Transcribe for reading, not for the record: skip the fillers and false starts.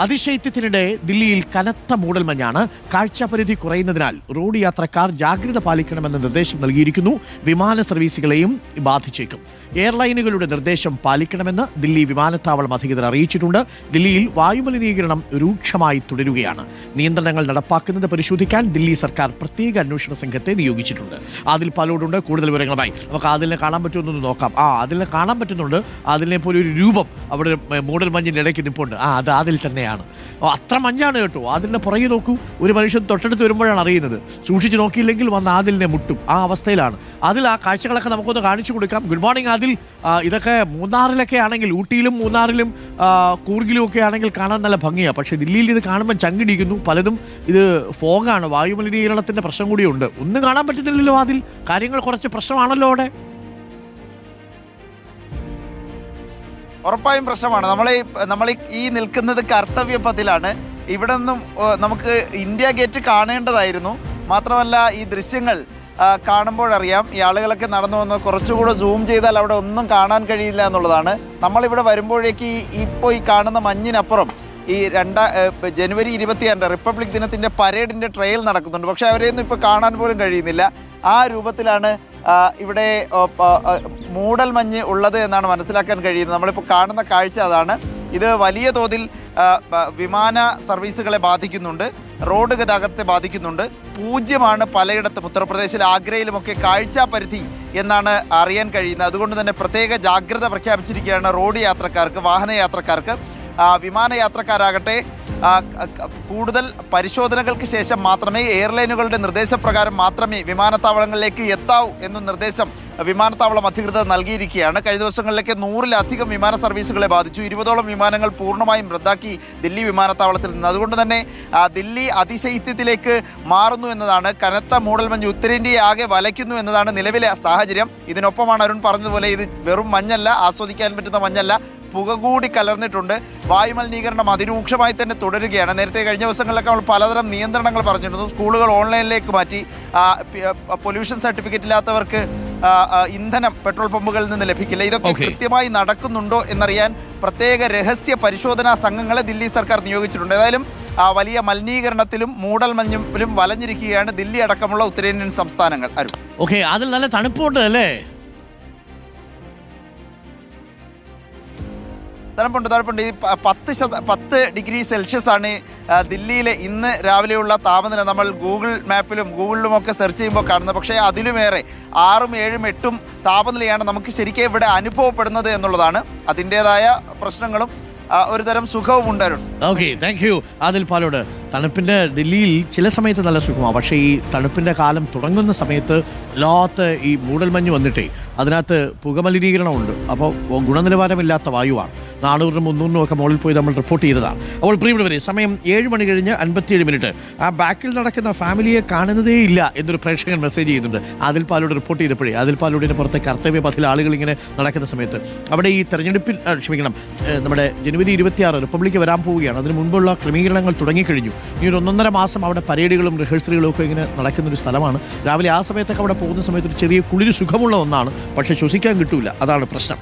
അതിശൈത്യത്തിനിടെ ദില്ലിയിൽ കനത്ത മൂടൽമഞ്ഞാണ്. കാഴ്ചാപരിധി കുറയുന്നതിനാൽ റോഡ് യാത്രക്കാർ ജാഗ്രത പാലിക്കണമെന്ന നിർദ്ദേശം നൽകിയിരിക്കുന്നു. വിമാന സർവീസുകളെയും ബാധിച്ചേക്കും. എയർലൈനുകളുടെ നിർദ്ദേശം പാലിക്കണമെന്ന് ദില്ലി വിമാനത്താവളം അധികൃതർ അറിയിച്ചിട്ടുണ്ട്. ദില്ലിയിൽ വായുമലിനീകരണം രൂക്ഷമായി തുടരുകയാണ്. നിയന്ത്രണങ്ങൾ നടപ്പാക്കുന്നത് പരിശോധിക്കാൻ ദില്ലി സർക്കാർ പ്രത്യേക അന്വേഷണ സംഘത്തെ നിയോഗിച്ചിട്ടുണ്ട്. അതിൽ പലരോടുണ്ട് കൂടുതൽ വിവരങ്ങളുമായി. നമുക്ക് അതിനെ കാണാൻ പറ്റുമെന്നൊന്ന് നോക്കാം. അതിനെ കാണാൻ പറ്റുന്നുണ്ട്. അതിനെ പോലെ ഒരു രൂപം അവിടെ മൂടൽമഞ്ഞിന്റെ ഇടയ്ക്ക് നിൽപ്പുണ്ട്. അത് അതിൽ തന്നെയാണ്. അത്ര മഞ്ഞാണ് കേട്ടോ. അതിന്റെ പുറകെ നോക്കൂ, ഒരു മനുഷ്യൻ തൊട്ടടുത്ത് വരുമ്പോഴാണ് അറിയുന്നത്. സൂക്ഷിച്ച് നോക്കിയില്ലെങ്കിൽ വന്ന് ആദിലിനെ മുട്ടും. ആ അവസ്ഥയിലാണ്. അതിൽ ആ കാഴ്ചകളൊക്കെ നമുക്കൊന്ന് കാണിച്ചു കൊടുക്കാം. Good morning Adil. ഇതൊക്കെ മൂന്നാറിലൊക്കെ ആണെങ്കിൽ, ഊട്ടിയിലും മൂന്നാറിലും കൂർഗിലും ഒക്കെ ആണെങ്കിൽ കാണാൻ നല്ല ഭംഗിയാണ്. പക്ഷേ ദില്ലിയിൽ ഇത് കാണുമ്പോൾ ചങ്കിടിക്കുന്നു. പലതും ഇത് ഫോഗാണ്, വായുമലിനീകരണത്തിന്റെ പ്രശ്നം കൂടിയുണ്ട്. ഒന്നും കാണാൻ പറ്റുന്നില്ലല്ലോ ആദിൽ. കാര്യങ്ങൾ കുറച്ച് പ്രശ്നമാണല്ലോ അവിടെ. ഉറപ്പായും പ്രശ്നമാണ്. നമ്മൾ ഈ നിൽക്കുന്നത് കർത്തവ്യപഥത്തിലാണ്. ഇവിടെ നിന്നും നമുക്ക് ഇന്ത്യ ഗേറ്റ് കാണേണ്ടതായിരുന്നു. മാത്രമല്ല ഈ ദൃശ്യങ്ങൾ കാണുമ്പോഴറിയാം ഈ ആളുകളൊക്കെ നടന്നു വന്ന് കുറച്ചുകൂടെ സൂം ചെയ്താൽ അവിടെ ഒന്നും കാണാൻ കഴിയില്ല എന്നുള്ളതാണ്. നമ്മളിവിടെ വരുമ്പോഴേക്ക് ഇപ്പോൾ ഈ കാണുന്ന മഞ്ഞിനപ്പുറം ഈ ജനുവരി 26 റിപ്പബ്ലിക് ദിനത്തിൻ്റെ പരേഡിൻ്റെ ട്രയൽ നടക്കുന്നുണ്ട്. പക്ഷേ അവരെയൊന്നും ഇപ്പോൾ കാണാൻ പോലും കഴിയുന്നില്ല. ആ രൂപത്തിലാണ് ഇവിടെ മൂടൽ മഞ്ഞ് ഉള്ളത് എന്നാണ് മനസ്സിലാക്കാൻ കഴിയുന്നത്. നമ്മളിപ്പോൾ കാണുന്ന കാഴ്ച അതാണ്. ഇത് വലിയ തോതിൽ വിമാന സർവീസുകളെ ബാധിക്കുന്നുണ്ട്, റോഡ് ഗതാഗതത്തെ ബാധിക്കുന്നുണ്ട്. പൂജ്യമാണ് പലയിടത്തും. ഉത്തർപ്രദേശിൽ ആഗ്രയിലുമൊക്കെ കാഴ്ചാ പരിധി എന്നാണ് അറിയാൻ കഴിയുന്നത്. അതുകൊണ്ട് തന്നെ പ്രത്യേക ജാഗ്രത പ്രഖ്യാപിച്ചിരിക്കുകയാണ് റോഡ് യാത്രക്കാർക്ക്, വാഹന യാത്രക്കാർക്ക്. വിമാനയാത്രക്കാരാകട്ടെ കൂടുതൽ പരിശോധനകൾക്ക് ശേഷം മാത്രമേ, എയർലൈനുകളുടെ നിർദ്ദേശപ്രകാരം മാത്രമേ വിമാനത്താവളങ്ങളിലേക്ക് എത്താവൂ എന്ന നിർദ്ദേശം വിമാനത്താവളം അധികൃതർ നൽകിയിരിക്കുകയാണ്. കഴിഞ്ഞ ദിവസങ്ങളിലേക്ക് 100-ലധികം വിമാന സർവീസുകളെ ബാധിച്ചു. 20ഓളം വിമാനങ്ങൾ പൂർണ്ണമായും റദ്ദാക്കി ദില്ലി വിമാനത്താവളത്തിൽ നിന്ന്. അതുകൊണ്ട് തന്നെ ദില്ലി അതിശൈത്യത്തിലേക്ക് മാറുന്നു എന്നതാണ്. കനത്ത മൂടൽമഞ്ഞ് ഉത്തരേന്ത്യയെ ആകെ വലയ്ക്കുന്നു എന്നതാണ് നിലവിലെ സാഹചര്യം. ഇതിനൊപ്പമാണ് അരുൺ പറഞ്ഞതുപോലെ ഇത് വെറും മഞ്ഞല്ല, ആസ്വദിക്കാൻ പറ്റുന്ന മഞ്ഞല്ല, പുക കൂടി കലർന്നിട്ടുണ്ട്. വായുമലിനീകരണം അതിരൂക്ഷമായി തന്നെ തുടരുകയാണ്. നേരത്തെ കഴിഞ്ഞ ദിവസങ്ങളിലൊക്കെ നമ്മൾ പലതരം നിയന്ത്രണങ്ങൾ പറഞ്ഞിരുന്നു. സ്കൂളുകൾ ഓൺലൈനിലേക്ക് മാറ്റി. പൊല്യൂഷൻ സർട്ടിഫിക്കറ്റ് ഇല്ലാത്തവർക്ക് ഇന്ധനം പെട്രോൾ പമ്പുകളിൽ നിന്ന് ലഭിക്കില്ല. ഇതൊക്കെ കൃത്യമായി നടക്കുന്നുണ്ടോ എന്നറിയാൻ പ്രത്യേക രഹസ്യ പരിശോധനാ സംഘങ്ങളെ ദില്ലി സർക്കാർ നിയോഗിച്ചിട്ടുണ്ട്. ഏതായാലും വലിയ മലിനീകരണത്തിലും മൂടൽമഞ്ഞിലും വലഞ്ഞിരിക്കുകയാണ് ദില്ലി അടക്കമുള്ള ഉത്തരേന്ത്യൻ സംസ്ഥാനങ്ങൾ. അതിൽ നല്ല തണുപ്പുണ്ട് അല്ലേ? തണുപ്പുണ്ട്. ഈ 10 ഡിഗ്രി സെൽഷ്യസ് ആണ് ദില്ലിയിലെ ഇന്ന് രാവിലെയുള്ള താപനില. നമ്മൾ ഗൂഗിൾ മാപ്പിലും ഗൂഗിളിലുമൊക്കെ സെർച്ച് ചെയ്യുമ്പോൾ കാണുന്നത്. പക്ഷേ അതിലുമേറെ 6, 7, 8 താപനിലയാണ് നമുക്ക് ശരിക്കും ഇവിടെ അനുഭവപ്പെടുന്നത് എന്നുള്ളതാണ്. അതിൻ്റെതായ പ്രശ്നങ്ങളും ഒരുതരം സുഖവും ഉണ്ടായിരുന്നു. Thank you Adil Palode. തണുപ്പിന്റെ ദില്ലിയിൽ ചില സമയത്ത് നല്ല സുഖമാണ്. പക്ഷേ ഈ തണുപ്പിന്റെ കാലം തുടങ്ങുന്ന സമയത്ത് വല്ലാത്ത ഈ മൂടൽമഞ്ഞ് വന്നിട്ടേ അതിനകത്ത് പുകമലിനീകരണമുണ്ട്. അപ്പോൾ ഗുണനിലവാരമില്ലാത്ത വായുവാണ്. 400-നും 300-നും ഒക്കെ മുകളിൽ പോയി നമ്മൾ റിപ്പോർട്ട് ചെയ്തതാണ്. അപ്പോൾ പ്രിയപ്പെട്ടവരെ, സമയം 7 മണി കഴിഞ്ഞ് 57 ആ ബാക്കിൽ നടക്കുന്ന ഫാമിലിയെ കാണുന്നതേ ഇല്ല എന്നൊരു പ്രേക്ഷകൻ മെസ്സേജ് ചെയ്യുന്നുണ്ട്. ആദിൽ പാലോട് റിപ്പോർട്ട് ചെയ്തപ്പോഴേ, ആദിൽ പാലോടിന് പുറത്തെ കർത്തവ്യ പഥത്തിൽ ആളുകൾ ഇങ്ങനെ നടക്കുന്ന സമയത്ത് അവിടെ ഈ തെരഞ്ഞെടുപ്പിൽ നമ്മുടെ ജനുവരി 26 റിപ്പബ്ലിക്ക് വരാൻ പോവുകയാണ്. അതിന് മുൻപുള്ള ക്രമീകരണങ്ങൾ തുടങ്ങിക്കഴിഞ്ഞു. ഈ ഒരു 1.5 മാസം അവിടെ പരേഡുകളും റിഹേഴ്സലുകളും ഒക്കെ ഇങ്ങനെ നടക്കുന്നൊരു സ്ഥലമാണ്. രാവിലെ ആ സമയത്തൊക്കെ അവിടെ പോകുന്ന സമയത്ത് ഒരു ചെറിയ കുളിര് സുഖമുള്ള ഒന്നാണ്. പക്ഷേ ശ്വസിക്കാൻ കിട്ടൂല. അതാണ് പ്രശ്നം.